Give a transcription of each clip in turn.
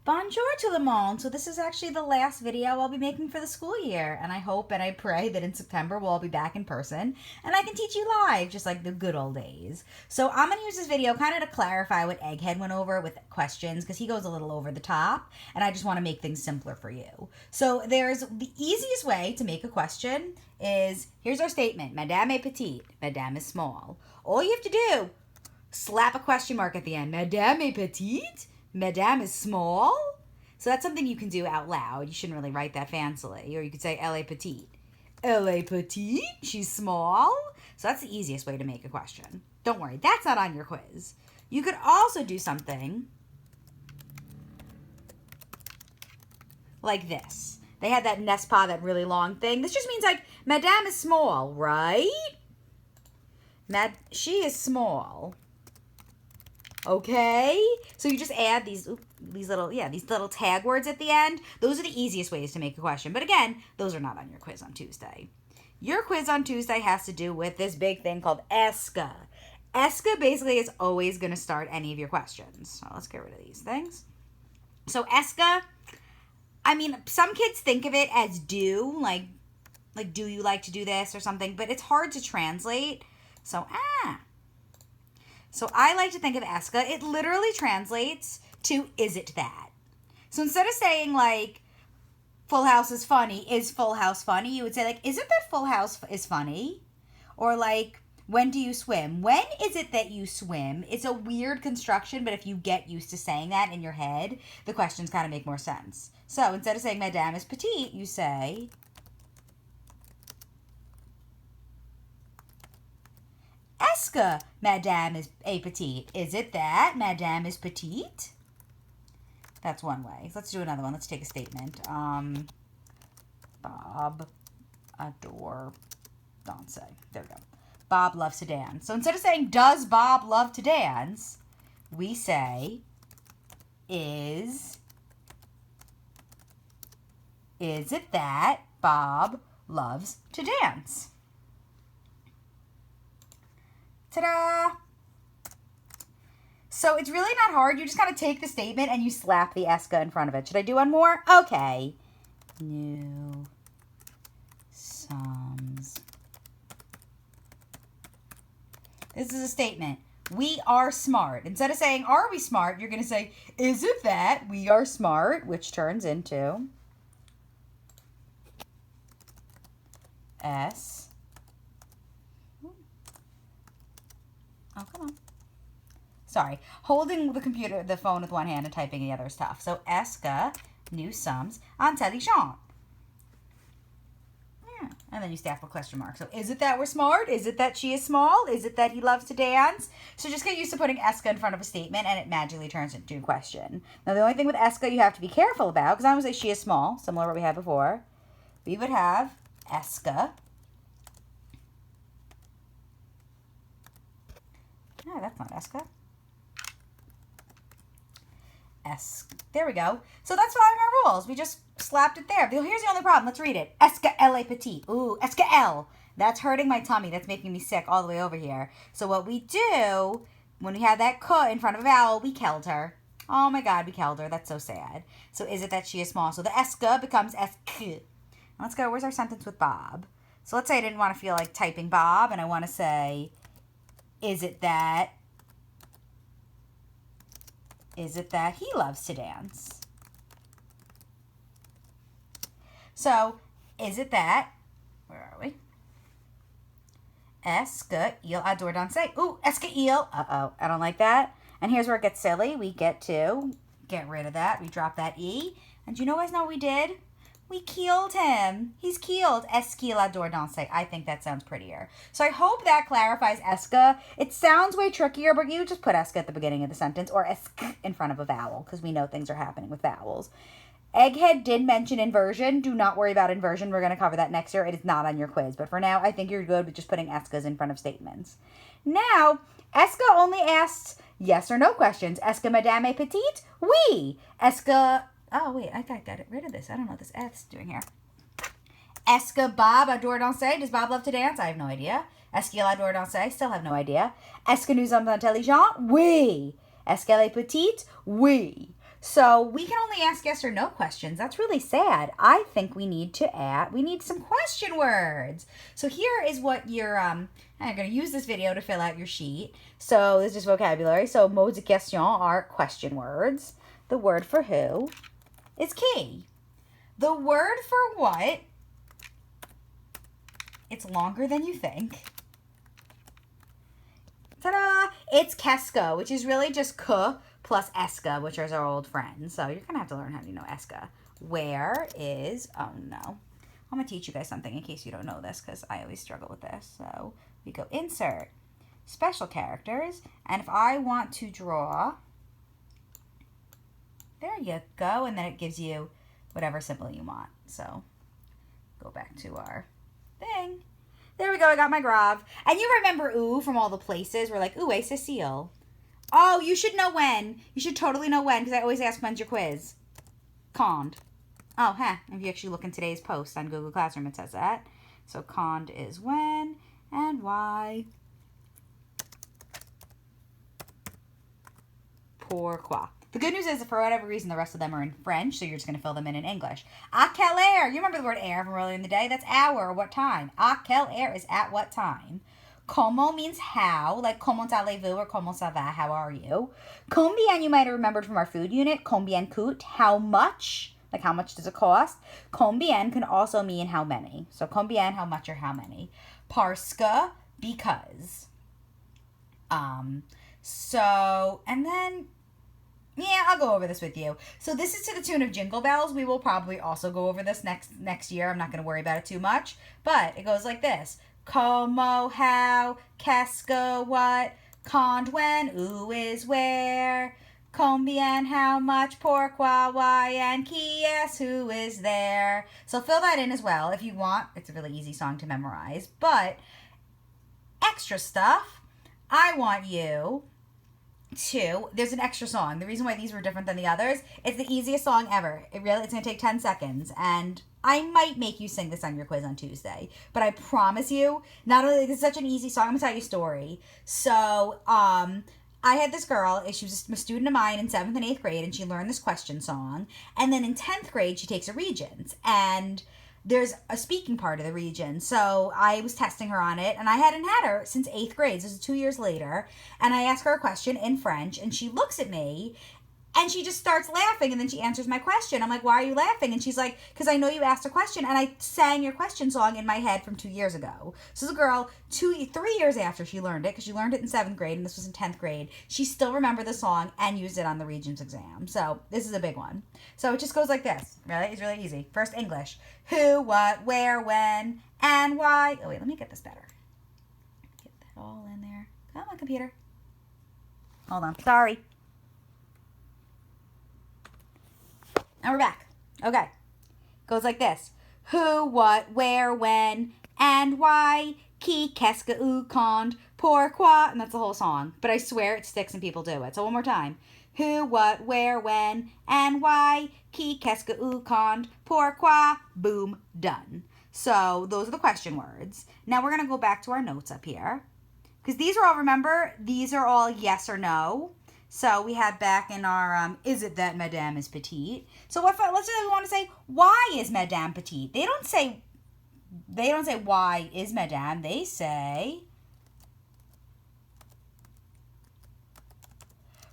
Bonjour tout le monde. So this is actually the last video I'll be making for the school year, and I hope and I pray that in September we'll all be back in person and I can teach you live just like the good old days. So I'm going to use this video kind of to clarify what Egghead went over with questions because he goes a little over the top and I just want to make things simpler for you. So there's the easiest way to make a question is, here's our statement: Madame est petite, Madame is small. All you have to do, slap a question mark at the end. Madame est petite? Madame is small? So that's something you can do out loud. You shouldn't really write that fancily. Or you could say, Elle est petite. Elle est petite? She's small? So that's the easiest way to make a question. Don't worry, that's not on your quiz. You could also do something like this. They had that Nespa, that really long thing. This just means like, Madame is small, right? She is small. Okay, so you just add these little tag words at the end. Those are the easiest ways to make a question. But again, those are not on your quiz on Tuesday. Your quiz on Tuesday has to do with this big thing called ESCA. ESCA basically is always going to start any of your questions. So let's get rid of these things. So ESCA, I mean, some kids think of it as do, like do you like to do this or something, but it's hard to translate. So So I like to think of ESCA. It literally translates to is it that? So instead of saying like Full House is funny, is Full House funny? You would say like, is it that Full House is funny? Or like, when do you swim? When is it that you swim? It's a weird construction, but if you get used to saying that in your head, the questions kind of make more sense. So instead of saying Madame is petite, you say Est-ce que Madame is petite? Is it that Madame is petite? That's one way. Let's do another one. Let's take a statement. Bob adore danse. There we go. Bob loves to dance. So instead of saying, does Bob love to dance? We say, is it that Bob loves to dance? Ta-da! So it's really not hard. You just kind of take the statement and you slap the ESCA in front of it. Should I do one more? Okay. New sums. This is a statement. We are smart. Instead of saying, are we smart? You're going to say, is it that we are smart? Which turns into S. Oh, come on. Sorry. Holding the phone with one hand and typing the other is tough. So, est-ce que nous sommes intelligents? Yeah. And then you stack a question mark. So, is it that we're smart? Is it that she is small? Is it that he loves to dance? So, just get used to putting est-ce que in front of a statement and it magically turns into a question. Now, the only thing with est-ce que you have to be careful about, because I'm going to say she is small, similar to what we had before, we would have est-ce que. No, that's not ESCA. There we go. So that's following our rules. We just slapped it there. Here's the only problem. Let's read it. Est-ce qu'elle est petite? Ooh, est-ce qu'elle? That's hurting my tummy. That's making me sick all the way over here. So what we do, when we have that k in front of a vowel, we killed her. Oh my God, we killed her. That's so sad. So is it that she is small? So the est-ce que becomes est-ce que. Let's go. Where's our sentence with Bob? So let's say I didn't want to feel like typing Bob, and I want to say, is it that he loves to dance? So, is it that, where are we? Est-ce qu'il adore danser? Ooh, est-ce qu'il, uh-oh, I don't like that. And here's where it gets silly. We get to get rid of that. We drop that E. And do you guys know what we did? We keeled him. He's keeled. Est-ce qu'il adore danser? I think that sounds prettier. So I hope that clarifies est-ce que. It sounds way trickier, but you just put est-ce que at the beginning of the sentence or est-ce que in front of a vowel because we know things are happening with vowels. Egghead did mention inversion. Do not worry about inversion. We're going to cover that next year. It is not on your quiz. But for now, I think you're good with just putting est-ce in front of statements. Now, est-ce que only asks yes or no questions. Est-ce que Madame est petite? Oui. Est-ce que... Oh, wait, I got rid of this. I don't know what this F's doing here. Est-ce que Bob adore danser? Does Bob love to dance? I have no idea. Est-ce qu'il adore danser? Still have no idea. Est-ce que nous sommes intelligents? Oui. Est-ce qu'elle est petite? Oui. So we can only ask yes or no questions. That's really sad. I think we need some question words. So here is what I'm going to use this video to fill out your sheet. So this is vocabulary. So mots de question are question words. The word for who is qui. The word for what, it's longer than you think. Ta-da! It's qu'est-ce, which is really just que plus est-ce, which is our old friends. So you're going to have to learn how to know est-ce. Where is, oh no. I'm going to teach you guys something in case you don't know this, because I always struggle with this. So we go insert, special characters, and if I want to draw, there you go, and then it gives you whatever symbol you want. So go back to our thing. There we go, I got my grav. And you remember ooh from all the places. We're like, ooh, hey, Cecile. Oh, you should know when. You should totally know when, because I always ask when's your quiz. Cond. Oh, if you actually look in today's post on Google Classroom, it says that. So cond is when and why. Pourquoi. The good news is that for whatever reason, the rest of them are in French, so you're just going to fill them in English. À quelle heure? You remember the word heure from earlier in the day? That's hour or what time. À quelle heure is at what time. Comment means how, like comment allez-vous or comment ça va, how are you. Combien you might have remembered from our food unit. Combien coûte, how much, like how much does it cost. Combien can also mean how many. So combien, how much or how many. Parce que, because. And then, yeah, I'll go over this with you. So this is to the tune of Jingle Bells. We will probably also go over this next year. I'm not going to worry about it too much. But it goes like this. Como, how, qu'est-ce que, what, quand, when, où is where, combien, how much, pourquoi, why, and qui est, who is there. So fill that in as well if you want. It's a really easy song to memorize. But extra stuff, I want you to, there's an extra song. The reason why these were different than the others, it's the easiest song ever. It's going to take 10 seconds. And I might make you sing this on your quiz on Tuesday. But I promise you, not only is it such an easy song, I'm going to tell you a story. So, I had this girl, she was a student of mine in 7th and 8th grade, and she learned this question song. And then in 10th grade, she takes a Regents. And there's a speaking part of the region. So I was testing her on it, and I hadn't had her since 8th grade. This is 2 years later. And I ask her a question in French, and she looks at me, and she just starts laughing, and then she answers my question. I'm like, why are you laughing? And she's like, because I know you asked a question, and I sang your question song in my head from 2 years ago. So the girl, 3 years after she learned it, because she learned it in 7th grade, and this was in 10th grade, she still remembered the song and used it on the Regents exam. So this is a big one. So it just goes like this. Really? It's really easy. First, English. Who, what, where, when, and why. Oh, wait, let me get this better. Get that all in there. Come on, computer. Hold on. Sorry. And we're back. Okay. Goes like this. Who, what, where, when, and why. Qui, qu'est-ce que, où, quand, pourquoi. And that's the whole song. But I swear it sticks and people do it. So one more time. Who, what, where, when, and why. Qui, qu'est-ce que, où, quand, pourquoi. Boom. Done. So those are the question words. Now we're going to go back to our notes up here. Because these are all, remember, these are all yes or no. So we had back in our, is it that Madame is petite? So let's say we want to say, why is Madame petite? They don't say why is Madame. They say,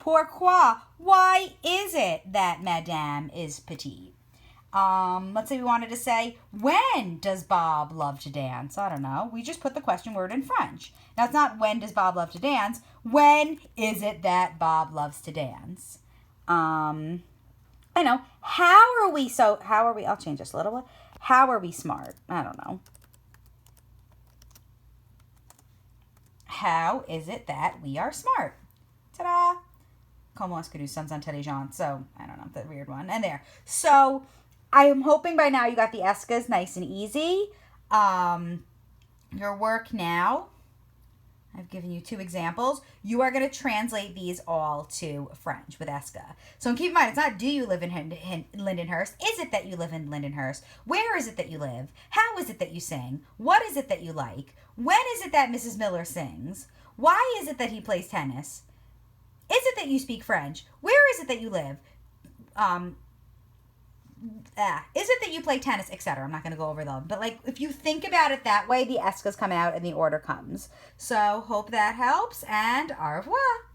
pourquoi? Why is it that Madame is petite? Let's say we wanted to say, when does Bob love to dance? I don't know. We just put the question word in French. Now, it's not when does Bob love to dance. When is it that Bob loves to dance? I know. How are we, I'll change this a little bit. How are we smart? I don't know. How is it that we are smart? Ta-da! Comment est-ce que nous sommes intelligents? So, I don't know, that weird one. And there. So, I am hoping by now you got the ESCAs nice and easy. Your work now, I've given you 2 examples. You are going to translate these all to French with ESCA. So keep in mind, it's not do you live in Lindenhurst? Is it that you live in Lindenhurst? Where is it that you live? How is it that you sing? What is it that you like? When is it that Mrs. Miller sings? Why is it that he plays tennis? Is it that you speak French? Where is it that you live? is it that you play tennis, etc.? I'm not going to go over them. But, like, if you think about it that way, the escas come out and the order comes. So, hope that helps, and au revoir.